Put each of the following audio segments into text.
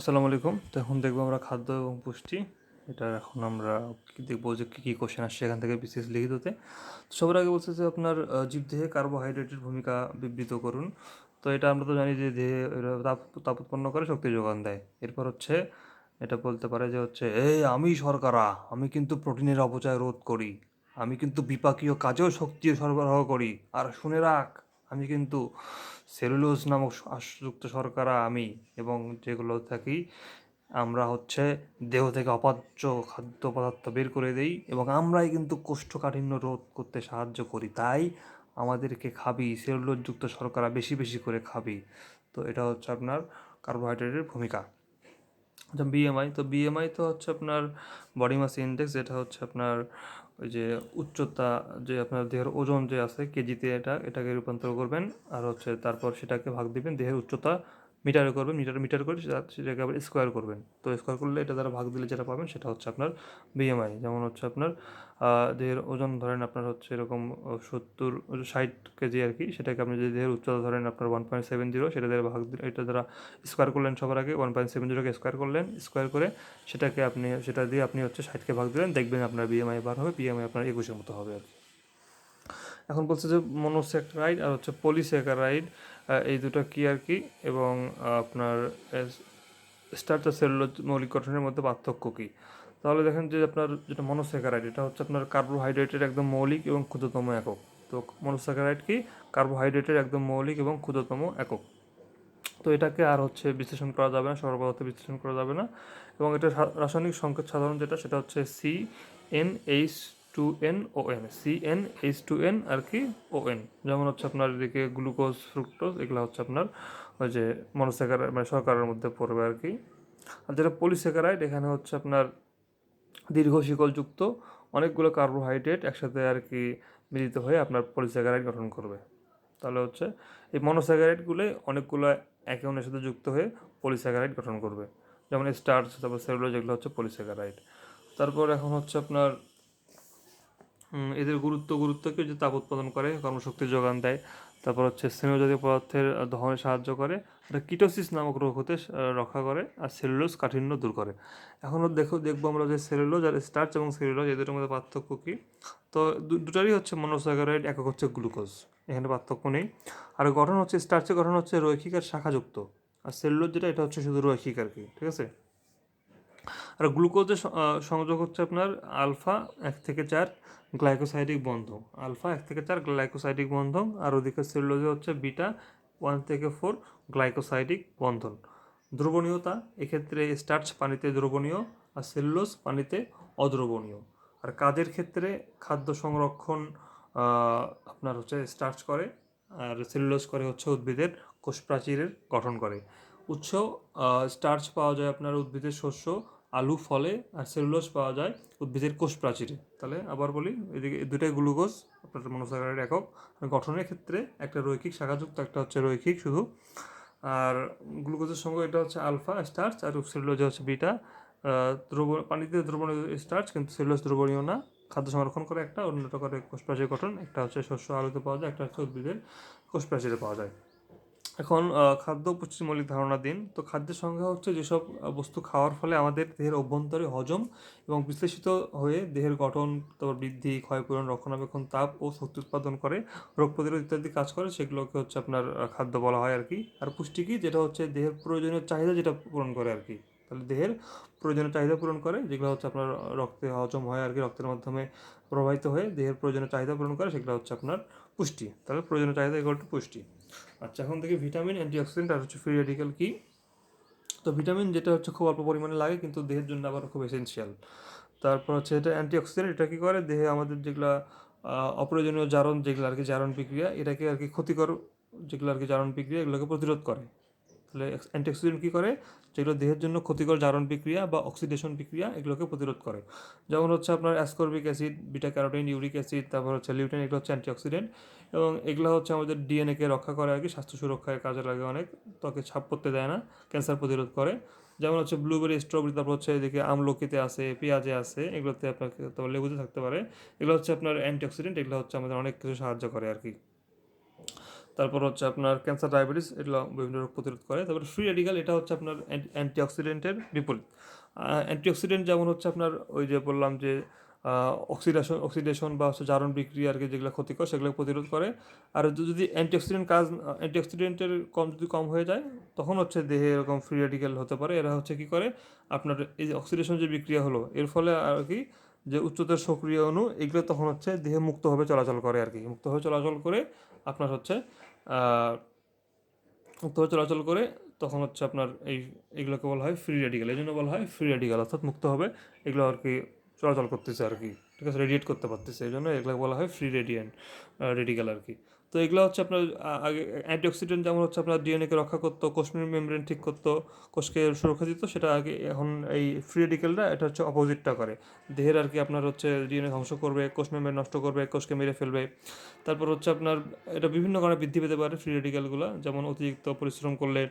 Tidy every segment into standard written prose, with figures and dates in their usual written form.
আসসালামু আলাইকুম। তো এখন দেখবো আমরা খাদ্য এবং পুষ্টি। এটা এখন আমরা দেখবো যে কী কী কোশ্চেন আসছে এখান থেকে বিশেষ লিখিততে। তো সবার আগে বলছে যে আপনার জীবদেহে কার্বোহাইড্রেটের ভূমিকা বিবৃত করুন। তো এটা আমরা তো জানি যে দেহে এরা তাপ উৎপন্ন করে, শক্তি যোগান দেয়। এরপর হচ্ছে এটা বলতে পারে যে হচ্ছে, এই আমি শর্করা, আমি কিন্তু প্রোটিনের অপচয় রোধ করি, আমি কিন্তু বিপাকীয় কাজেও শক্তি সরবরাহ করি, আর শুনে রাখ, আমি কিন্তু সেলুলোজ নামক আঁশযুক্ত শর্করা আমি, এবং যেগুলো থাকি আমরা হচ্ছে দেহ থেকে অপাচ্য খাদ্য পদার্থ বের করে দেই, এবং আমরাই কিন্তু কোষ্ঠকাঠিন্য রোধ করতে সাহায্য করি। তাই আমাদেরকে খাবি, সেলুলোজযুক্ত শর্করা বেশি বেশি করে খাবি। তো এটা হচ্ছে আপনার কার্বোহাইড্রেটের ভূমিকা। আচ্ছা, বিএমআই। তো বিএমআই তো হচ্ছে আপনার বডি মাস ইন্ডেক্স, যেটা হচ্ছে আপনার ওই যে উচ্চতা, যে আপনার দেহের ওজন যে আছে কেজিতে, এটাকে রূপান্তর করবেন, আর হচ্ছে তারপর সেটাকে ভাগ দিবেন দেহের উচ্চতা মিটারে করবেন, মিটার করে সেটাকে আবার স্কোয়ার করবেন। তো স্কোয়ার করলে এটা দ্বারা ভাগ দিলে যেটা পাবেন সেটা হচ্ছে আপনার বিএমআই। যেমন হচ্ছে আপনার দেহের ওজন ধরেন আপনার হচ্ছে এরকম 60 কেজি আর কি, সেটাকে আপনি যদি দেহের উচ্চতা ধরেন আপনার 1.70, সেটা দ্বারা ভাগ দিলে, এটা দ্বারা স্কোয়ার করলেন, সবার আগে 1.70কে স্কোয়ার করলেন, স্কোয়ার করে সেটা দিয়ে আপনি হচ্ছে 60কে ভাগ দিলেন, দেখবেন আপনার বিএমআই বার হবে, বিএমআই আপনার 21-এর মতো হবে আর কি। এখন বলছে যে মনোস্যাকারাইড আর হচ্ছে পলিস্যাকারাইড, এই দুটো কি আর কি, এবং আপনার স্টার্চ আর সেলুলোজ মৌলিক গঠনের মধ্যে পার্থক্য কী। তাহলে দেখেন যে আপনার যেটা মনোস্যাকারাইড, এটা হচ্ছে আপনার কার্বোহাইড্রেটের একদম মৌলিক এবং ক্ষুদ্রতম একক। তো মনোস্যাকারাইড কি? কার্বোহাইড্রেটের একদম মৌলিক এবং ক্ষুদ্রতম একক। তো এটাকে আর হচ্ছে বিশ্লেষণ করা যাবে না, সরল পদার্থে বিশ্লেষণ করা যাবে না, এবং এটা রাসায়নিক সংকেত সাধারণ যেটা, সেটা হচ্ছে CnH2nOn, CnH2n আর কি ON। যেমন হচ্ছে আপনার এদিকে গ্লুকোজ, ফ্রুক্টোজ, এগুলো হচ্ছে আপনার ওই যে মনোস্যাকারাইড মানে শর্করার মধ্যে পড়বে আর কি। আর যেটা পলিস্যাকারাইড, এখানে হচ্ছে আপনার দীর্ঘ শিকলযুক্ত অনেকগুলো কার্বোহাইড্রেট একসাথে আর কি মিলিত হয়ে আপনার পলিস্যাকারাইড গঠন করবে। তাহলে হচ্ছে এই মনোস্যাকারাইডগুলো অনেকগুলো একে অন্যের সাথে যুক্ত হয়ে পলিস্যাকারাইড গঠন করবে। যেমন স্টার্চ, তারপর সেলুলোজ, যেগুলো হচ্ছে পলিস্যাকারাইড। তারপর এখন হচ্ছে আপনার এদের গুরুত্ব কি, যে তাপ উৎপাদন করে, কর্মশক্তির যোগান দেয়, তারপর হচ্ছে স্নেহজাতীয় পদার্থের দহনে সাহায্য করে, এটা কিটোসিস নামক রোগ হতে রক্ষা করে, আর সেলুলোজ কাঠিন্য দূর করে। এখনও দেখবো আমরা যে সেলুলোজ আর স্টার্চ এবং সেলুলোজ এদের মধ্যে পার্থক্য কী। তো দুটারই হচ্ছে মনোস্যাকারাইড, একক হচ্ছে গ্লুকোজ, এখানে পার্থক্য নেই। আর গঠন হচ্ছে স্টার্চের গঠন হচ্ছে রৈখিক আর শাখাযুক্ত, আর সেলুলোজ যেটা, এটা হচ্ছে শুধু রৈখিক আর কি, ঠিক আছে। আর গ্লুকোজের সংযোগ হচ্ছে আপনার আলফা 1 থেকে 4 গ্লাইকোসাইডিক বন্ধন, আলফা 1 থেকে 4 গ্লাইকোসাইডিক বন্ধন, আর ওদিকে সেলুলোজে হচ্ছে বিটা 1 থেকে 4 গ্লাইকোসাইডিক বন্ধন। দ্রবণীয়তা, এক্ষেত্রে স্টার্চ পানিতে দ্রবণীয়, আর সেলুলোজ পানিতে অদ্রবণীয়। আর কাজের ক্ষেত্রে খাদ্য সংরক্ষণ আপনার হচ্ছে স্টার্চ করে, আর সেলুলোজ করে হচ্ছে উদ্ভিদের কোষ প্রাচীরের গঠন করে। উৎস, স্টার্চ পাওয়া যায় আপনার উদ্ভিদের শস্য, আলু, ফলে, আর সেলুলোজ পাওয়া যায় উদ্ভিদের কোষ প্রাচীরে। তাহলে আবার বলি, এদিকে দুটাই গ্লুকোজ আপনার মনোস্যাকারাইড একক। গঠনের ক্ষেত্রে একটা রৈখিক শাখাযুক্ত, একটা হচ্ছে রৈখিক শুধু। আর গ্লুকোজের সঙ্গে এটা হচ্ছে আলফা স্টার্চ, আর সেলুলোজে হচ্ছে বিটা পানিতে দ্রবণীয় স্টার্চ, কিন্তু সেলুলোজ দ্রবণীয় না। খাদ্য সংরক্ষণ করে একটা, অন্যটা করে কোষ প্রাচীর গঠন, একটা হচ্ছে শস্য আলুতে পাওয়া যায়, একটা হচ্ছে উদ্ভিদের কোষ প্রাচীরে পাওয়া যায়। এখন খাদ্য পুষ্টির মৌলিক ধারণা দিন। তো খাদ্যের সংজ্ঞা হচ্ছে যেসব বস্তু খাওয়ার ফলে আমাদের দেহের অভ্যন্তরে হজম এবং বিশ্লেষিত হয়ে দেহের গঠন, তারপর বৃদ্ধি, ক্ষয়পূরণ, রক্ষণাবেক্ষণ, তাপ ও শক্তি উৎপাদন করে, রোগ প্রতিরোধ ইত্যাদি কাজ করে, সেগুলোকে হচ্ছে আপনার খাদ্য বলা হয় আর কি। আর পুষ্টি কি, যেটা হচ্ছে দেহের প্রয়োজনীয় চাহিদা যেটা পূরণ করে আর কি। তাহলে দেহের প্রয়োজনীয় চাহিদা পূরণ করে, যেগুলো হচ্ছে আপনার রক্তে হজম হয় আর কি, রক্তের মাধ্যমে প্রবাহিত হয়ে দেহের প্রয়োজনীয় চাহিদা পূরণ করে, সেগুলো হচ্ছে আপনার পুষ্টি। তাহলে প্রয়োজনীয় চাহিদা ইকুয়াল টু পুষ্টি। আচ্ছা, এখন থেকে ভিটামিন, অ্যান্টিঅক্সিডেন্ট আর হচ্ছে ফ্রি রেডিক্যাল কি। তো ভিটামিন যেটা হচ্ছে খুব অল্প পরিমাণে লাগে, কিন্তু দেহের জন্য আবার খুব এসেনশিয়াল। তারপর হচ্ছে এটা অ্যান্টিঅক্সিডেন্ট, এটা কী করে, দেহে আমাদের যেগুলো অপ্রয়োজনীয় জারণ, যেগুলো আর কি জারণ প্রক্রিয়া, এটাকে আর কি ক্ষতিকর, যেগুলো আর কি জারণ প্রক্রিয়া, এগুলোকে প্রতিরোধ করে। তাহলে অ্যান্টিঅক্সিডেন্ট কী করে, যেগুলো দেহের জন্য ক্ষতিকর জারণ প্রক্রিয়া বা অক্সিডেশন প্রক্রিয়া, এগুলোকে প্রতিরোধ করে। যেমন হচ্ছে আপনার ascorbic acid, beta carotene, uric acid, তারপর হচ্ছে লিউটেন, এগুলো হচ্ছে অ্যান্টিঅক্সিডেন্ট, এবং এগুলো হচ্ছে আমাদের ডিএনএকে রক্ষা করে আর কি, স্বাস্থ্য সুরক্ষায় কাজে লাগে অনেক, ত্বকে ছাপ পড়তে দেয় না, ক্যান্সার প্রতিরোধ করে। যেমন হচ্ছে ব্লুবেরি, স্ট্রবেরি, তারপর হচ্ছে এদিকে আমলকিতে আছে, পেঁয়াজে আছে, এগুলোতে আপনাকে, তারপর লেবুতে থাকতে পারে। এগুলো হচ্ছে আপনার অ্যান্টিঅক্সিডেন্ট, এগুলো হচ্ছে আমাদের অনেক কিছু সাহায্য করে আর কি। তারপর হচ্ছে আপনার ক্যান্সার, ডায়াবেটিস, এগুলো বিভিন্ন রোগ প্রতিরোধ করে। তারপরে ফ্রি রেডিক্যাল, এটা হচ্ছে আপনার অ্যান্টিঅক্সিডেন্টের বিপরীত। অ্যান্টিঅক্সিডেন্ট যেমন হচ্ছে আপনার ওই যে বললাম যে অক্সিডেশন বা হচ্ছে জারণ বিক্রিয়া আর কি, যেগুলো ক্ষতিকর সেগুলো প্রতিরোধ করে। আর যদি অ্যান্টিঅক্সিডেন্টের যদি কম হয়ে যায়, তখন হচ্ছে দেহে এরকম ফ্রি রেডিক্যাল হতে পারে। এরা হচ্ছে কি করে, আপনার এই যে অক্সিডেশন যে বিক্রিয়া হলো এর ফলে আর কি যে উচ্চতর সক্রিয় অণু এগুলো তখন হচ্ছে দেহে মুক্তভাবে চলাচল করে আর কি, মুক্তভাবে চলাচল করে আপনার হচ্ছে মুক্তভাবে চলাচল করে, তখন হচ্ছে আপনার এগুলোকে বলা হয় ফ্রি রেডিক্যাল। এই জন্য বলা হয় ফ্রি রেডিক্যাল, অর্থাৎ মুক্তভাবে এগুলো আর কি চলাচল করতেছে আর কি, ঠিক আছে, রেডিয়েট করতে পারতেছে, এই জন্য এগুলো বলা হয় ফ্রি রেডিক্যাল আর কি। তো এগুলো হচ্ছে আপনার আগে অ্যান্টিঅক্সিডেন্ট যেমন হচ্ছে আপনার ডিএনএকে রক্ষা করতো, কোষের মেমব্রেন ঠিক করতো, কোষকে সুরক্ষা দিত, সেটা আগে এখন এই ফ্রি রেডিক্যালটা এটা হচ্ছে অপোজিটটা করে। দেহের আর কি আপনার হচ্ছে ডিএনএ ধ্বংস করবে, কোষ মেমব্রেন নষ্ট করবে, কোষকে মেরে ফেলবে। তারপর হচ্ছে আপনার এটা বিভিন্ন কারণে বৃদ্ধি পেতে পারে ফ্রি রেডিক্যালগুলো, যেমন অতিরিক্ত পরিশ্রম করলে,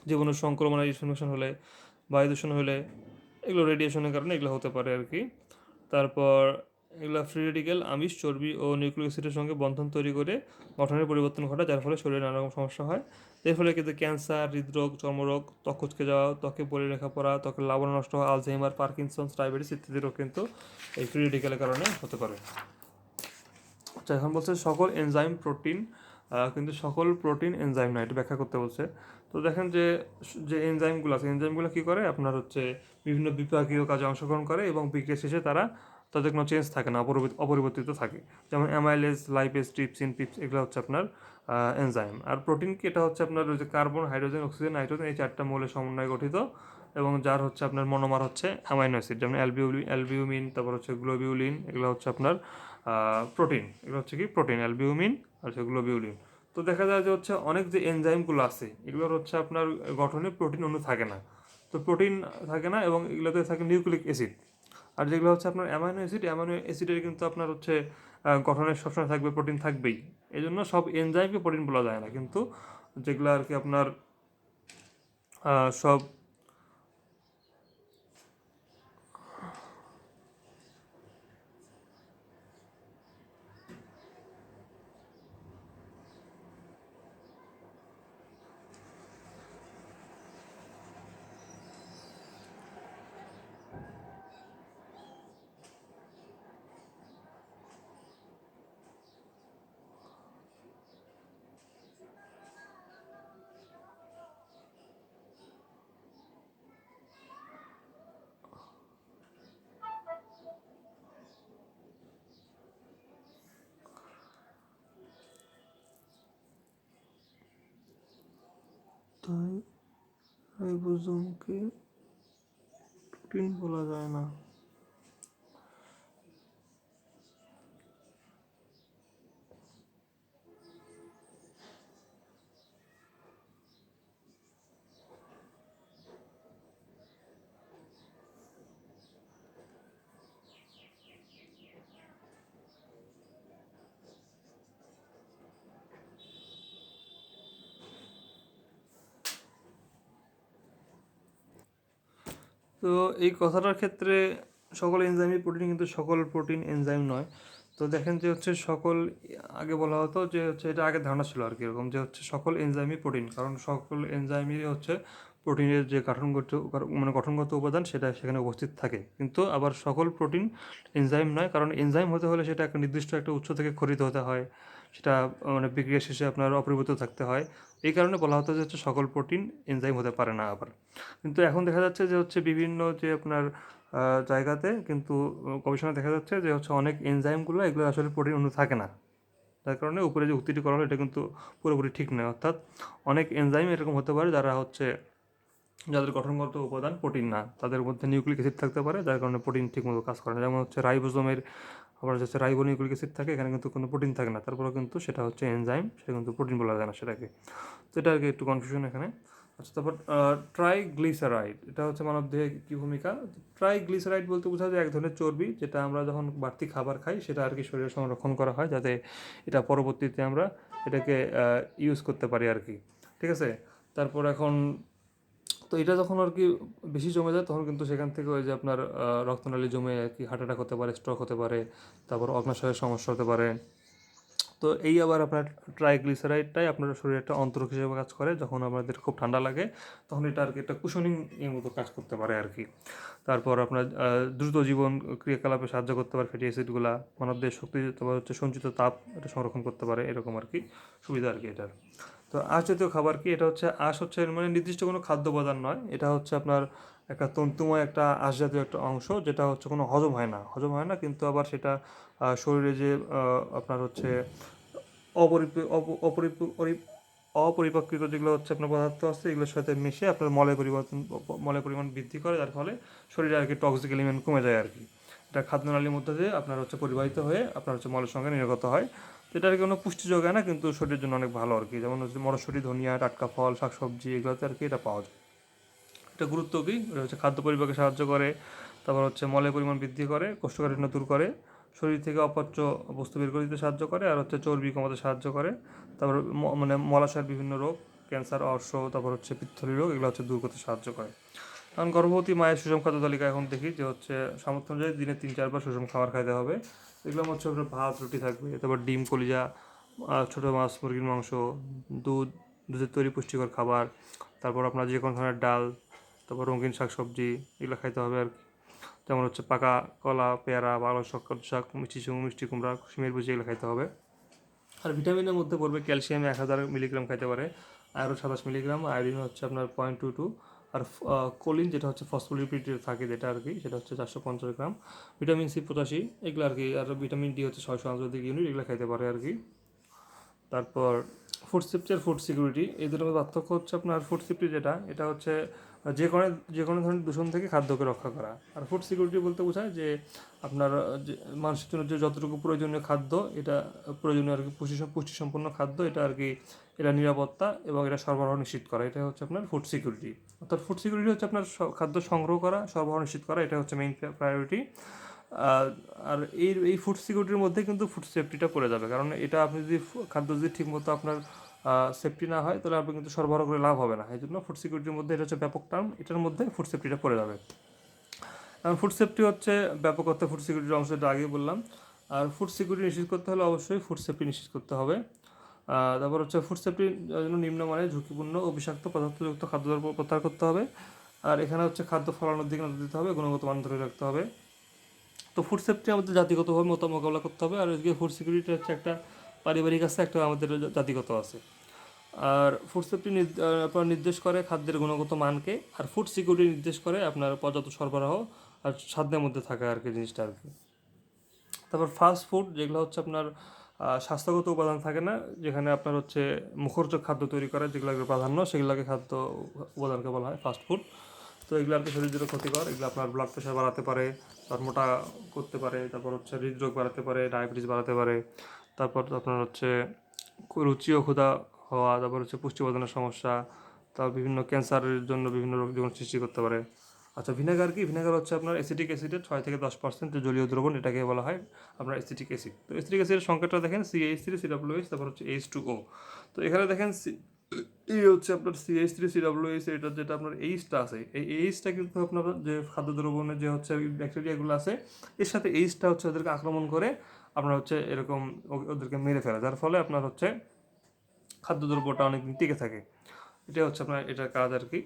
জীবনের সংক্রমণ ইনফরমেশন হলে, বায়ু দূষণ হলে, এগুলো রেডিয়েশনের কারণে এগুলো হতে পারে আর কি। তারপর এগুলো ফ্রি রেডিক্যাল আমিষ, চর্বি ও নিউক্লিক অ্যাসিডের সঙ্গে বন্ধন তৈরি করে গঠনের পরিবর্তন ঘটায়, যার ফলে শরীরে নানা রকম সমস্যা হয়। এর ফলে কিন্তু ক্যান্সার, হৃদরোগ, চর্মরোগ, ত্বক কুঁচকে যাওয়া, ত্বকে পরিরেখা পড়া, ত্বকের লাবণ্য নষ্ট হওয়া, আলঝেইমার, পার্কিনসন্স, ডায়াবেটিস ইত্যাদি রোগ কিন্তু এই ফ্রি রেডিক্যালের কারণে হতে পারে। আচ্ছা, এখন বলছে সকল এনজাইম প্রোটিন, কিন্তু সকল প্রোটিন এনজাইম না, এটা ব্যাখ্যা করতে বলছে। তো দেখেন যে যে এনজাইমগুলো আছে, এনজাইমগুলো কী করে, আপনার হচ্ছে বিভিন্ন বিপাকীয় কাজে অংশগ্রহণ করে এবং বিক্রিয়া শেষে তাদের কোনো চেঞ্জ থাকে না, অপরিবর্তিত থাকে। যেমন অ্যামাইলেজ, লাইপেজ, ট্রিপসিন, পিপস, এগুলো হচ্ছে আপনার এনজাইম। আর প্রোটিন কি, এটা হচ্ছে আপনার ওই যে কার্বন, হাইড্রোজেন, অক্সিজেন, নাইট্রোজেন, এই চারটা মৌলের সমন্বয়ে গঠিত, এবং যার হচ্ছে আপনার মনোমার হচ্ছে অ্যামাইনো অ্যাসিড, যেমন অ্যালবিউমিন, তারপর হচ্ছে গ্লোবিউলিন, এগুলো হচ্ছে আপনার প্রোটিন। এগুলো হচ্ছে কি প্রোটিন, অ্যালবিউমিন আর হচ্ছে গ্লোবিউলিন। তো দেখা যায় যে হচ্ছে অনেক যে এনজাইমগুলো আছে এগুলোর হচ্ছে আপনার গঠনে প্রোটিন অণু থাকে না। তো প্রোটিন থাকে না এবং এগুলোতে থাকে নিউক্লিক অ্যাসিড। আর যেগুলো হচ্ছে আপনার অ্যামাইনো অ্যাসিডের কিন্তু আপনার হচ্ছে গঠনে সবসময় থাকবে, প্রোটিন থাকবেই। এই জন্য সব এনজাইমকে প্রোটিন বলা যায় না, কিন্তু যেগুলো আর কি আপনার সব তাই রাইবোজোমকে প্রোটিন বলা যায় না। তো এই কথাটার ক্ষেত্রে সকল এনজাইমই প্রোটিন, কিন্তু সকল প্রোটিন এনজাইম নয়। তো দেখেন যে হচ্ছে সকল, আগে বলা হতো যে হচ্ছে এটা আগে ধারণা ছিল আর কি এরকম, যে হচ্ছে সকল এনজাইমই প্রোটিন, কারণ সকল এনজাইমই হচ্ছে প্রোটিনের যে গঠনগত উপাদান সেটা সেখানে উপস্থিত থাকে। কিন্তু আবার সকল প্রোটিন এনজাইম নয়, কারণ এনজাইম হতে হলে সেটা একটা নির্দিষ্ট একটা উৎস থেকে খরিত হতে হয়, সেটা মানে বিক্রিয়া শেষে আপনার অপরিবর্তিত থাকতে হয়। এই কারণে বলা হতো যে হচ্ছে সকল প্রোটিন এনজাইম হতে পারে না আবার। কিন্তু এখন দেখা যাচ্ছে যে হচ্ছে বিভিন্ন যে আপনার জায়গাতে কিন্তু গবেষণা দেখা যাচ্ছে যে হচ্ছে অনেক এনজাইমগুলো এগুলো আসলে প্রোটিন অণু থাকে না, যার কারণে উপরে যে উক্তিটি করা হলো এটা কিন্তু পুরোপুরি ঠিক নয়। অর্থাৎ অনেক এনজাইম এরকম হতে পারে যারা হচ্ছে যাদের গঠনগত উপাদান প্রোটিন না, তাদের মধ্যে নিউক্লিক অ্যাসিড থাকতে পারে, যার কারণে প্রোটিন ঠিকমতো কাজ করে না। যেমন হচ্ছে রাইবোজোমের আবার হচ্ছে রাইবোনিউক্লিক অ্যাসিড থাকে, এখানে কিন্তু কোনো প্রোটিন থাকে না, তারপরেও কিন্তু সেটা হচ্ছে এনজাইম, সেটা কিন্তু প্রোটিন বলা যায় না সেটাকে। তো এটা আর কি একটু কনফিউশন এখানে। আচ্ছা, তারপর ট্রাইগ্লিসারাইড, এটা হচ্ছে মানবদেহে কী ভূমিকা। ট্রাইগ্লিসারাইড বলতে বোঝা যায় এক ধরনের চর্বি, যেটা আমরা যখন বাড়তি খাবার খাই সেটা আর কি শরীরে সংরক্ষণ করা হয়, যাতে এটা পরবর্তীতে আমরা এটাকে ইউজ করতে পারি আর কি, ঠিক আছে। তারপর এখন তো এটা যখন আর কি বেশি জমে যায় তখন কিন্তু সেখান থেকে ওই যে আপনার রক্তনালী জমে আর কি হার্ট অ্যাটাক হতে পারে, স্ট্রোক হতে পারে, তারপর অগ্ন্যাশয়ের সমস্যা হতে পারে, তো এই আবার আপনার ট্রাইগ্লিসারাইডটাই আপনার শরীরে একটা অন্তরক হিসেবে কাজ করে। যখন আমাদের খুব ঠান্ডা লাগে তখন এটা আর কি একটা কুশনিং এর মতো কাজ করতে পারে আর কি। তারপর আপনার দ্রুত জীবন ক্রিয়াকলাপে সাহায্য করতে পারে ফ্যাটি অ্যাসিডগুলা, মানবদেহের শক্তি, তারপর হচ্ছে সঞ্চিত তাপ এটা সংরক্ষণ করতে পারে, এরকম আর কি সুবিধা আর কি এটার। তো আঁশ জাতীয় খাবার কি, এটা হচ্ছে আঁশ হচ্ছে মানে নির্দিষ্ট কোনো খাদ্য উপাদান নয়, এটা হচ্ছে আপনার একটা তন্তুময় একটা আঁশ জাতীয় একটা অংশ, যেটা হচ্ছে কোনো হজম হয় না কিন্তু আবার সেটা শরীরে যে আপনার হচ্ছে অপরিপ- অপ- অপরিপ- পরি- অপরিপক্কৃত যেগুলো হচ্ছে আপনার পদার্থ আছে এগুলোর সাথে মিশে আপনার মলের পরিমাণ বৃদ্ধি করে, যার ফলে শরীরে আর কি টক্সিক এলিমেন্ট কমে যায় আর কি। এটা খাদ্যনালীর মধ্যে দিয়ে আপনার হচ্ছে পরিবাহিত হয়ে আপনার হচ্ছে মলের সঙ্গে নির্গত হয়। তো এটা আর কি কোনো পুষ্টি যোগায় না কিন্তু শরীরের জন্য অনেক ভালো আর কি। যেমন হচ্ছে মটরশুঁটি, ধনিয়া, টাটকা ফল, শাকসবজি এগুলোতে আর কি এটা পাওয়া যায়। এটা গুরুত্ব কি, এটা হচ্ছে খাদ্য পরিপাকে সাহায্য করে, তারপর হচ্ছে মলের পরিমাণ বৃদ্ধি করে, কোষ্ঠকাঠিন্য দূর করে, শরীর থেকে অপাচ্য বস্তু বের করে দিতে সাহায্য করে, আর হচ্ছে চর্বি কমাতে সাহায্য করে। তারপর মানে মলাশয়ের বিভিন্ন রোগ, ক্যান্সার, অর্শ, তারপর হচ্ছে পিত্তথলি রোগ এগুলো হচ্ছে দূর করতে সাহায্য করে। কারণ গর্ভবতী মায়ের সুষম খাদ্য তালিকা এখন দেখি যে হচ্ছে সামর্থ্য অনুযায়ী দিনে 3-4 বার সুষম খাবার খাইতে হবে। এগুলো হচ্ছে আপনার ভাত রুটি থাকবে, তারপর ডিম, কলিজা, ছোটো মাছ, মুরগির মাংস, দুধ, দুধের তৈরি পুষ্টিকর খাবার, তারপর আপনার যে কোনো ধরনের ডাল, তারপর রঙিন শাকসবজি এগুলো খাইতে হবে আর কি। যেমন হচ্ছে পাকা কলা, পেয়ারা, পালং শাক, কচু শাক, মিষ্টি কুমড়া, সিমের বিচি এগুলো খাইতে হবে। আর ভিটামিনের মধ্যে পড়বে ক্যালসিয়াম 1000 মিলিগ্রাম খাইতে পারে, আয়রন 27 মিলিগ্রাম, আয়োডিন হচ্ছে আপনার 0.22, আর কোলিন যেটা হচ্ছে ফসফোলিপিড থাকে যেটা আর কি সেটা হচ্ছে 450 গ্রাম, ভিটামিন সি 85 এগুলো আর কি, আর ভিটামিন ডি হচ্ছে 600 ইউনিট এগুলো খাইতে পারে আর কি। তারপর ফুড সেফটি আর ফুড সিকিউরিটি এই দুটোর মধ্যে পার্থক্য হচ্ছে আপনার ফুড সেফটি যেটা এটা হচ্ছে যে কোনো ধরনের দূষণ থেকে খাদ্যকে রক্ষা করা, আর ফুড সিকিউরিটি বলতে বোঝায় যে আপনার যে মানুষের জন্য যে যতটুকু প্রয়োজনীয় খাদ্য এটা প্রয়োজনীয় আর কি পুষ্টিসম্পন্ন খাদ্য এটা আর কি, এটা নিরাপত্তা এবং এটা সরবরাহ নিশ্চিত করা, এটা হচ্ছে আপনার ফুড সিকিউরিটি। অর্থাৎ ফুড সিকিউরিটি হচ্ছে আপনার খাদ্য সংগ্রহ করা, সরবরাহ নিশ্চিত করা, এটা হচ্ছে মেইন প্রায়োরিটি। আর এই ফুড সিকিউরিটির মধ্যে কিন্তু ফুড সেফটিটা পড়ে যাবে, কারণ এটা আপনি যদি খাদ্য যদি ঠিকমতো আপনার সেফটি না হয় তাহলে আপনি কিন্তু সরবরাহ করে লাভ হবে না। এই জন্য ফুড সিকিউরিটির মধ্যে এটা হচ্ছে ব্যাপক টার্ম, এটার মধ্যে ফুড সেফটিটা পড়ে যাবে। কারণ ফুড সেফটি হচ্ছে ব্যাপক অর্থে ফুড সিকিউরিটির অংশ, যেটা আগেই বললাম। আর ফুড সিকিউরিটি নিশ্চিত করতে হলে অবশ্যই ফুড সেফটি নিশ্চিত করতে হবে। তারপর হচ্ছে ফুড সেফটির জন্য নিম্নমানের ঝুঁকিপূর্ণ ও বিষাক্ত পদার্থযুক্ত খাদ্যদ্রব্য প্রত্যাহার করতে হবে। আর এখানে হচ্ছে খাদ্য ফলানোর দিকে নজর দিতে হবে, গুণগত মান ধরে রাখতে হবে। তো ফুড সেফটি আমাদের জাতিগতভাবে মোকাবিলা করতে হবে, আর এদিকে ফুড সিকিউরিটি হচ্ছে একটা পারিবারিক আছে, একটা আমাদের জাতিগত আছে। আর ফুড সেফটি আপনার নির্দেশ করে খাদ্যের গুণগত মানকে, আর ফুড সিকিউরিটি নির্দেশ করে আপনার পর্যাপ্ত সরবরাহ আর সাধ্যের মধ্যে থাকা আর কি জিনিসটা আর কি। তারপর ফাস্ট ফুড যেগুলো হচ্ছে আপনার স্বাস্থ্যগত উপাদান থাকে না, যেখানে আপনার হচ্ছে মুখরোচক খাদ্য তৈরি করে যেগুলোকে প্রাধান্য, সেগুলোকে খাদ্য উপাদানকে বলা হয় ফাস্ট ফুড। তো এগুলো আর কি শরীরের জন্য ক্ষতিকর, এগুলো আপনার ব্লাড প্রেশার বাড়াতে পারে, তার মোটা করতে পারে, তারপর হচ্ছে হৃদরোগ বাড়াতে পারে, ডায়াবেটিস বাড়াতে পারে, তারপর আপনার হচ্ছে রুচি ও ক্ষুধা হওয়া, তারপর হচ্ছে পুষ্টি উপাদানের সমস্যা, তারপর বিভিন্ন ক্যান্সারের জন্য বিভিন্ন রোগ জীবন সৃষ্টি করতে পারে। আচ্ছা, ভিনেগার কি, ভিনেগার হচ্ছে আপনার অ্যাসিটিক অ্যাসিডের 6 থেকে 10% জলীয় দ্রবণ, এটাকে বলা হয় আপনার অ্যাসিটিক অ্যাসিড। তো অ্যাসিটিক অ্যাসিডের সংখ্যাটা দেখেন CH3 COOH, তারপর হচ্ছে H2O। তো এখানে দেখেন এই হচ্ছে আপনার CH3 COOH, এটা যেটা আপনার এইচটা আছে, এই এইচটা কিন্তু আপনার যে খাদ্য দ্রবণের যে হচ্ছে ব্যাকটেরিয়াগুলো আছে এর সাথে এইচটা হচ্ছে ওদেরকে আক্রমণ করে আপনার হচ্ছে এরকম ওদেরকে মেরে ফেলে, যার ফলে আপনার হচ্ছে খাদ্যদ্রব্যটা অনেকদিন টিকে থাকে। এটা হচ্ছে আপনার এটার কাজ আর কি।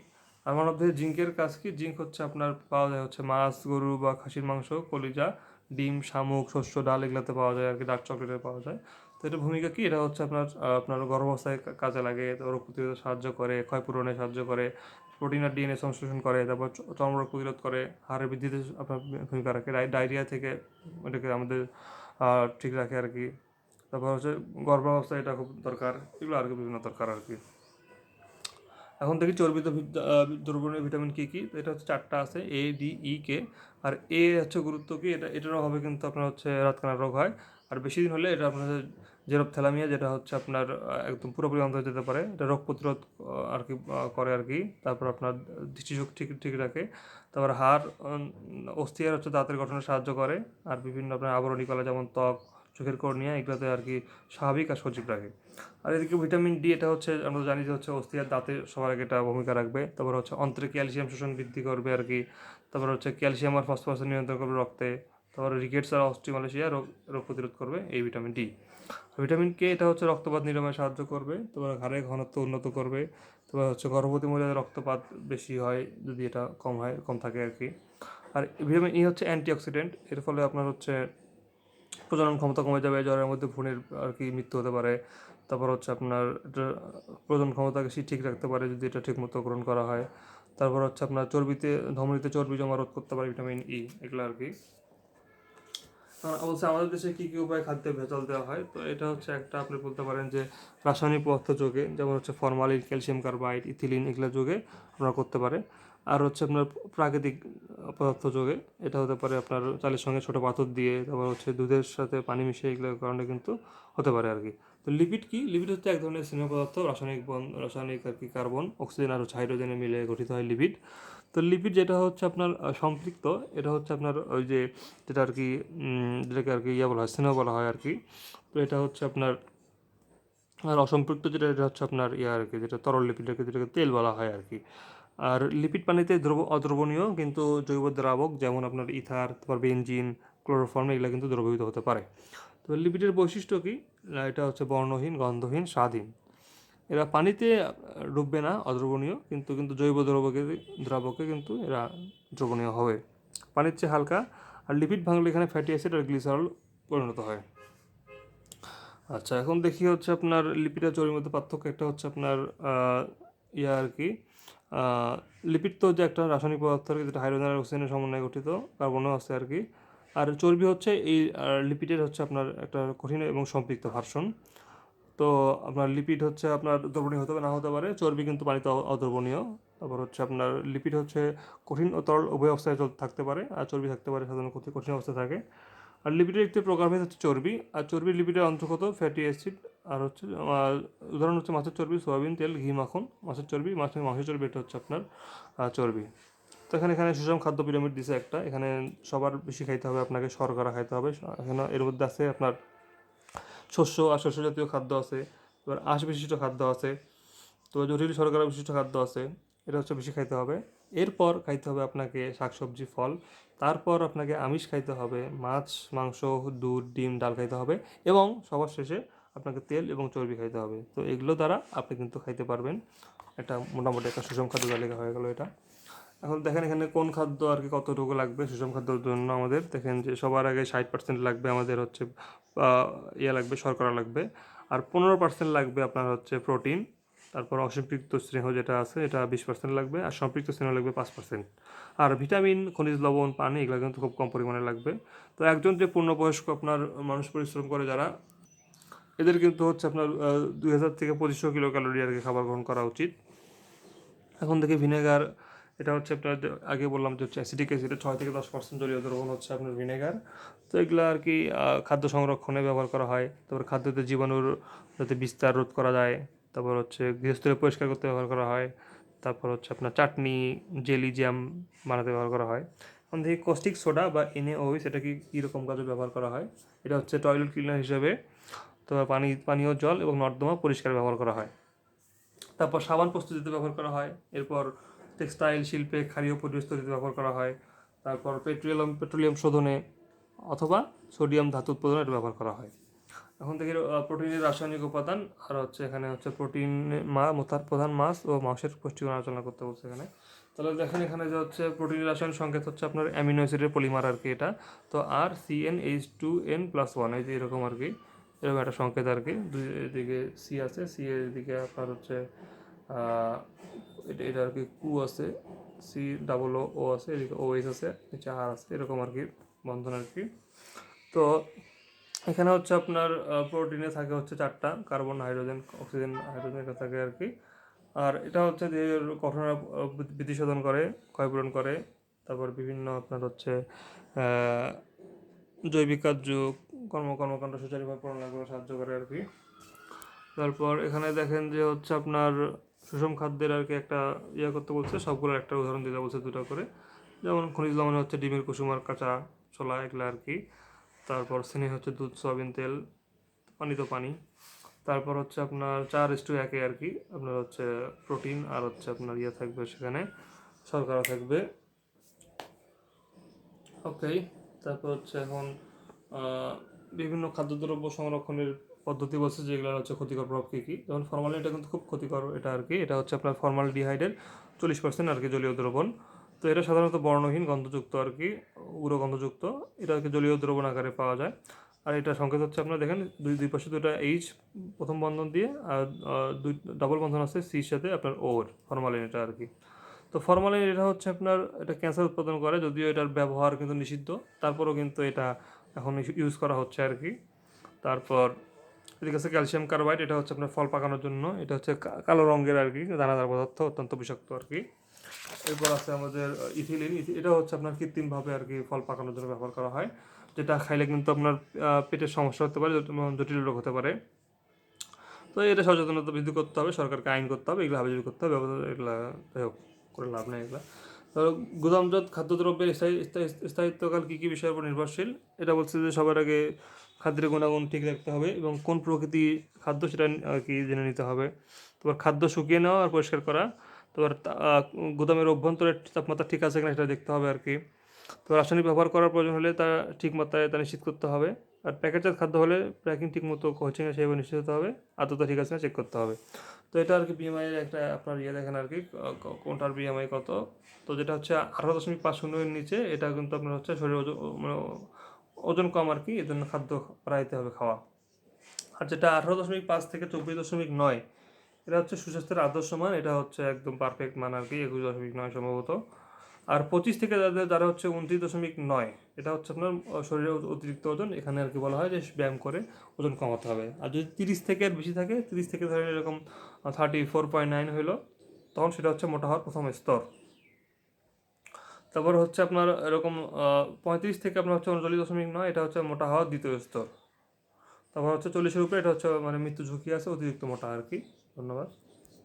আর মানবদেহে জিঙ্কের কাজ কি, জিঙ্ক হচ্ছে আপনার পাওয়া যায় হচ্ছে মাছ, গরু বা খাসির মাংস, কলিজা, ডিম, শামুক, শস্য, ডাল এগুলোতে পাওয়া যায় আর কি, ডার্ক চকলেটে পাওয়া যায়। তো এটার ভূমিকা কি, এটা হচ্ছে আপনার গর্ভাবস্থায় কাজে লাগে, রোগ প্রতিরোধে সাহায্য করে, ক্ষয়পূরণে সাহায্য করে, প্রোটিন আর ডিএনএ সংশ্লেষণ করে, তারপর চর্মরোগ প্রতিরোধ করে, হাড়ের বৃদ্ধিতে আপনার ভূমিকা রাখে, ডায়রিয়া থেকে এটাকে আমাদের ঠিক রাখে আর কি। তারপর হচ্ছে গর্ভাবস্থায় এটা খুব দরকার, এগুলো আর কি বিভিন্ন দরকার আর কি। এখন দেখি চর্বিত দ্রবণীয় ভিটামিন কী কী, তো এটা হচ্ছে 4টা আছে, A, D, E, K। আর এ হচ্ছে গুরুত্ব কি, এটার অভাবে কিন্তু আপনার হচ্ছে রাতকানা রোগ হয়, আর বেশি দিন হলে এটা আপনার জেরপ্থ্যালামিয়া যেটা হচ্ছে আপনার একদম পুরোপুরি অন্ধ হয়ে যেতে পারে, এটা রোগ প্রতিরোধ আর কি করে আর কি। তারপর আপনার দৃষ্টিশক্তি ঠিক ঠিক রাখে, তারপর হাড়, অস্থি আর হচ্ছে দাঁতের গঠনে সাহায্য করে, আর বিভিন্ন আপনার আবরণী কলা যেমন ত্বক, চোখের কর্নিয়া এগুলোতে আর কি স্বাভাবিক আর সজীব রাখে। আর এদিকে ভিটামিন ডি, এটা হচ্ছে আমরা জানি যে হচ্ছে অস্থি আর দাঁতে সবার আগে এটা ভূমিকা রাখবে, তারপর হচ্ছে অন্ত্রে ক্যালসিয়াম শোষণ বৃদ্ধি করবে আর কি, তারপর হচ্ছে ক্যালসিয়াম আর ফসফরাস নিয়ন্ত্রণ করবে রক্তে, তারপর রিকেটস আর অস্টিওমালেশিয়া রোগ রোগ প্রতিরোধ করবে এই ভিটামিন ডি। ভিটামিন কে এটা হচ্ছে রক্তপাত নিরাময়ে সাহায্য করবে, তারপর ঘাড়ের ঘনত্ব উন্নত করবে, তারপর হচ্ছে গর্ভবতী মহিলাদের রক্তপাত বেশি হয় যদি এটা কম হয়, কম থাকে আর কি। আর ভিটামিন ই হচ্ছে অ্যান্টিঅক্সিডেন্ট, এর ফলে আপনার হচ্ছে প্রজনন ক্ষমতা কমে যাবে, জ্বরের মধ্যে ভ্রূণের আর কি মৃত্যু হতে পারে। তারপর হচ্ছে আপনার এটা প্রজনন ক্ষমতাকে ঠিক রাখতে পারে যদি এটা ঠিকমতো গ্রহণ করা হয়। তারপর হচ্ছে আপনার চর্বিতে, ধমনীতে চর্বি জমা রোধ করতে পারে ভিটামিন ই, এগুলো আর কি। অবশ্যই আমাদের দেশে কী কী উপায়ে খাদ্যে ভেজাল দেওয়া হয়, তো এটা হচ্ছে একটা আপনি বলতে পারেন যে রাসায়নিক পদার্থ যোগে, যেমন হচ্ছে ফরমালিন, ক্যালসিয়াম কার্বাইড, ইথিলিন, এগুলো যোগে আমরা করতে পারে। আর হচ্ছে আপনার প্রাকৃতিক পদার্থ যোগে, এটা হতে পারে আপনার চালের সঙ্গে ছোটো পাথর দিয়ে, তারপর হচ্ছে দুধের সাথে পানি মিশিয়ে, এগুলোর কারণে কিন্তু হতে পারে আর কি। তো লিপিড কি? লিপিড হচ্ছে এক ধরনের স্নেহ পদার্থ, রাসায়নিক আর কি কার্বন, অক্সিজেন আর হচ্ছে হাইড্রোজেনে মিলে গঠিত হয় লিপিড। তো লিপিড যেটা হচ্ছে আপনার সম্পৃক্ত, এটা হচ্ছে আপনার ওই যে যেটা আর কি যেটাকে আর কি বলা হয়, স্নেহ বলা হয় আর কি। তো এটা হচ্ছে আপনার, আর অসম্পৃক্ত যেটা, এটা হচ্ছে আপনার আর কি, যেটা তরল লিপিড আর কি, যেটাকে তেল বলা হয় আর কি। আর লিপিড পানিতে অদ্রবণীয় কিন্তু জৈব দ্রাবক, যেমন আপনার ইথার, তারপর বেনজিন, ক্লোরোফর্ম, এগুলো কিন্তু দ্রবীভূত হতে পারে। তো লিপিডের বৈশিষ্ট্য কি? এটা হচ্ছে বর্ণহীন, গন্ধহীন, স্বাদহীন। এরা পানিতে ডুববে না, অদ্রবণীয়, কিন্তু কিন্তু জৈব দ্রাবকে কিন্তু এরা দ্রবণীয় হবে, পানির চেয়ে হালকা। আর লিপিড ভাঙলে এখানে ফ্যাটি অ্যাসিড আর গ্লিসারল পরিণত হয়। আচ্ছা, এখন দেখি হচ্ছে আপনার লিপিড আর চর্বির মধ্যে পার্থক্য। একটা হচ্ছে আপনার আর কি, লিপিড তো যে একটা রাসায়নিক পদার্থ আর কি, যেটা হাইড্রোজেন আর অক্সিজেনের সমন্বয়ে গঠিত, কার্বনও আছে আর কি। আর চর্বি হচ্ছে এই লিপিডের হচ্ছে আপনার একটা কঠিন এবং সম্পৃক্ত ভার্সন। তো আপনার লিপিড হচ্ছে আপনার দ্রবণীয় হতে না হতে পারে, চর্বি কিন্তু পানিতে অদ্রবণীয়। তারপর হচ্ছে আপনার লিপিড হচ্ছে কঠিন ও তরল উভয় অবস্থায় থাকতে পারে, আর চর্বি থাকতে পারে সাধারণত কঠিন অবস্থায় থাকে। আর লিপিডের একটি প্রকারভেদ হচ্ছে চর্বি, আর চর্বি লিপিডের অন্তর্গত ফ্যাটি অ্যাসিড। আর হচ্ছে উদাহরণ হচ্ছে মাছের চর্বি, সয়াবিন তেল, ঘি, মাখন। মাছের চর্বি, মাংসের চর্বি, এটা হচ্ছে আপনার চর্বি। তো এখানে এখানে সুষম খাদ্য পিরামিড দিছে একটা, এখানে সবার বেশি খাইতে হবে আপনাকে শর্করা খাইতে হবে। এখানে এর মধ্যে আছে আপনার শস্য আর শস্য জাতীয় খাদ্য আছে, এবার আঁশ বিশিষ্ট খাদ্য আছে, তো জটিল শর্করা বিশিষ্ট খাদ্য আছে, এটা হচ্ছে বেশি খাইতে হবে। এরপর খাইতে হবে আপনাকে শাকসবজি, ফল। তারপর আপনাকে আমিষ খাইতে হবে, মাছ, মাংস, দুধ, ডিম, ডাল খাইতে হবে। এবং সবার শেষে আপনাকে তেল এবং চর্বি খাইতে হবে। তো এগুলো দ্বারা আপনি কিন্তু খাইতে পারবেন, একটা মোটামুটি একটা সুষম খাদ্য তালিকা হয়ে গেল এটা। এখন দেখেন এখানে কোন খাদ্য আর কি কতটুকু লাগবে সুষম খাদ্যের জন্য আমাদের। দেখেন যে সবার আগে 60% লাগবে আমাদের হচ্ছে লাগবে, শর্করা লাগবে। আর 15% লাগবে আপনার হচ্ছে প্রোটিন। তারপর অসম্পৃক্ত স্নেহ যেটা আছে এটা 20% লাগবে, আর সম্পৃক্ত স্নেহ লাগবে 5%। আর ভিটামিন, খনিজ লবণ, পানি, এগুলো কিন্তু খুব কম পরিমাণে লাগবে। তো একজন যে পূর্ণবয়স্ক আপনার মানুষ পরিশ্রম করে যারা, এদের কিন্তু হচ্ছে আপনার 2000 থেকে 2500 কিলো ক্যালোরি আর কি খাবার গ্রহণ করা উচিত। এখন দেখি ভিনেগার, এটা হচ্ছে আপনার আগে বললাম যে হচ্ছে অ্যাসিডিক অ্যাসিডের 6 থেকে 10% জলীয় দ্রবণ হচ্ছে আপনার ভিনেগার। তো এগুলো আর কি খাদ্য সংরক্ষণে ব্যবহার করা হয়। তারপর খাদ্যতে জীবাণুর যাতে বিস্তার রোধ করা যায়, তারপর হচ্ছে গৃহস্থলে পরিষ্কার করতে ব্যবহার করা হয়। তারপর হচ্ছে আপনার চাটনি, জেলি, জ্যাম বানাতে ব্যবহার করা হয়। এখন দেখি কস্টিক সোডা বা NaOH, এটা কি কীরকম কাজে ব্যবহার করা হয়। এটা হচ্ছে টয়লেট ক্লিনার হিসেবে, তো পানীয় জল এবং নর্দমা পরিষ্কার ব্যবহার করা হয়। তারপর সাবান প্রস্তুতিতে ব্যবহার করা হয়। এরপর টেক্সটাইল শিল্পে ক্ষারীয় পরিবেশ তৈরিতে ব্যবহার করা হয়। তারপর পেট্রোলিয়াম শোধনে অথবা সোডিয়াম ধাতু উৎপাদনে এটা ব্যবহার করা হয়। এখন থেকে প্রোটিনের রাসায়নিক উপাদান, আর হচ্ছে এখানে হচ্ছে প্রোটিন, তার প্রধান মাছ ও মাংসের পুষ্টিগুণ আলোচনা করতে বলছে এখানে। তাহলে দেখেন এখানে যে হচ্ছে প্রোটিনের রাসায়নিক সংকেত হচ্ছে আপনার অ্যামিনো অ্যাসিডের পলিমার আর কি এটা। তো RCnH2n+1, এই যে এরকম আর কি, এরকম একটা সংকেত আর কি। দুই এদিকে সি আছে, সি এর দিকে আপনার হচ্ছে এটা এটা আর কি কু আছে, COO আছে, এদিকে OH আছে, নিচে আর আছে, এরকম আর কি বন্ধন আর কি। তো এখানে হচ্ছে আপনার প্রোটিনে থাকে হচ্ছে 4টা, কার্বন, হাইড্রোজেন, অক্সিজেন, হাইড্রোজেন, এটা থাকে আর কি। আর এটা হচ্ছে যে গঠন বৃদ্ধি সাধন করে, ক্ষয়পূরণ করে। তারপর বিভিন্ন আপনার হচ্ছে জৈবিক কার্য, কর্মকাণ্ড সুচারুভাবে পরিচালনা সাহায্য করে আর কি। তারপর এখানে দেখেন যে হচ্ছে আপনার সুষম খাদ্যের আর কি একটা করতে বলছে, সবগুলোর একটা উদাহরণ দিতে বলছে, দুটো করে। যেমন খনিজ লবণ হচ্ছে ডিমের কুসুম আর কাঁচা ছোলা, এগুলো আর কি। তারপর স্নেহ হচ্ছে দুধ, সয়াবিন তেল, পানি তো পানি। তারপর হচ্ছে আপনার 4:1 আর কি, আপনার হচ্ছে প্রোটিন, আর হচ্ছে আপনার থাকবে সেখানে, শর্করা থাকবে। ওকে। তারপর হচ্ছে এখন বিভিন্ন খাদ্যদ্রব্য সংরক্ষণের পদ্ধতি বলছে যেগুলো হচ্ছে ক্ষতিকর প্রভাব কী কী। যেমন ফরমালিন, এটা কিন্তু খুব ক্ষতিকর, এটা আর কি, এটা হচ্ছে আপনার ফর্মালডিহাইডের 40% আর কি জলীয় দ্রবণ। তো এটা সাধারণত বর্ণহীন গন্ধযুক্ত আর কি, উগ্র গন্ধযুক্ত। এটা আর কি জলীয় দ্রবণ আকারে পাওয়া যায়। আর এটা সংকেত হচ্ছে আপনার দেখেন দুই দুই পাশে দুটো এইচ প্রথম বন্ধন দিয়ে, আর দুই ডাবল বন্ধন আছে সির সাথে আপনার ওর, ফরমালিন এটা আর কি। তো ফরমালিন এটা হচ্ছে আপনার, এটা ক্যান্সার উৎপাদন করে, যদিও এটার ব্যবহার কিন্তু নিষিদ্ধ, তারপরেও কিন্তু এটা এখন ইউজ করা হচ্ছে আর কি। তারপর এদিকে আছে ক্যালসিয়াম কার্বাইড, এটা হচ্ছে আপনার ফল পাকানোর জন্য, এটা হচ্ছে কালো রঙের আর কি, দানাদার পদার্থ, অত্যন্ত বিষাক্ত আর কি। এরপর আছে আমাদের ইথিলিন, এটা হচ্ছে আপনার কৃত্রিমভাবে আর কি ফল পাকানোর জন্য ব্যবহার করা হয়, যেটা খাইলে কিন্তু আপনার পেটের সমস্যা হতে পারে, জটিল রোগ হতে পারে। তো এটা সচেতনতা বৃদ্ধি করতে হবে, সরকারকে আইন করতে হবে, এগুলো হাবিজাবি করতে হবে, এগুলা যাই হোক করে লাভ নেই এগুলা। তো গুদামজাত খাদ্যদ্রব্যের স্থায়িত্বকাল কী কী বিষয়ের উপর নির্ভরশীল, এটা বলছে যে সবার আগে খাদ্যের গুণাগুণ ঠিক রাখতে হবে এবং কোন প্রকৃতি খাদ্য সেটা আর কি জেনে নিতে হবে। তারপর খাদ্য শুকিয়ে নেওয়া আর পরিষ্কার করা। তারপর গুদামের অভ্যন্তরের তাপমাত্রা ঠিক আছে কিনা সেটা দেখতে হবে আর কি। তো রাসায়নিক ব্যবহার করার প্রয়োজন হলে তা ঠিক মাত্রায় তা নিশ্চিত করতে হবে। আর প্যাকেটজাত খাদ্য হলে প্যাকিং ঠিক মতো হচ্ছে না সেভাবে নিশ্চিত হতে হবে, আদতে ঠিক আছে না চেক করতে হবে। তো এটা আর কি বিএমআই এর একটা আপনার দেখেন আর কি, কোনটার বিএমআই কত। তো যেটা হচ্ছে 18.50 এর নিচে, এটা কিন্তু আপনার হচ্ছে শরীর ওজন, মানে ওজন কম আর কি, এর জন্য খাদ্য বাড়াইতে হবে খাওয়া। আর যেটা 18.5 থেকে 24.9, এটা হচ্ছে সুস্বাস্থ্যের আদর্শ মান, এটা হচ্ছে একদম পারফেক্ট মান আর কি, 21.9 সম্ভবত। আর 25 থেকে যারা হচ্ছে 29.9, এটা হচ্ছে আপনার শরীরের অতিরিক্ত ওজন, এখানে আর কি বলা হয় যে ব্যায়াম করে ওজন কমাতে হবে। আর যদি 30 থেকে আর বেশি থাকে, 30 থেকে ধরেন এরকম 34.9 হইলো, তখন সেটা হচ্ছে মোটা হওয়ার প্রথম স্তর। তারপর হচ্ছে আপনার এরকম 35 থেকে আপনার হচ্ছে 39.9, এটা হচ্ছে মোটা হওয়ার দ্বিতীয় স্তর। তারপর হচ্ছে 40-এর উপরে, এটা হচ্ছে মানে মৃত্যু ঝুঁকি আছে, অতিরিক্ত মোটা আর কি। ধন্যবাদ।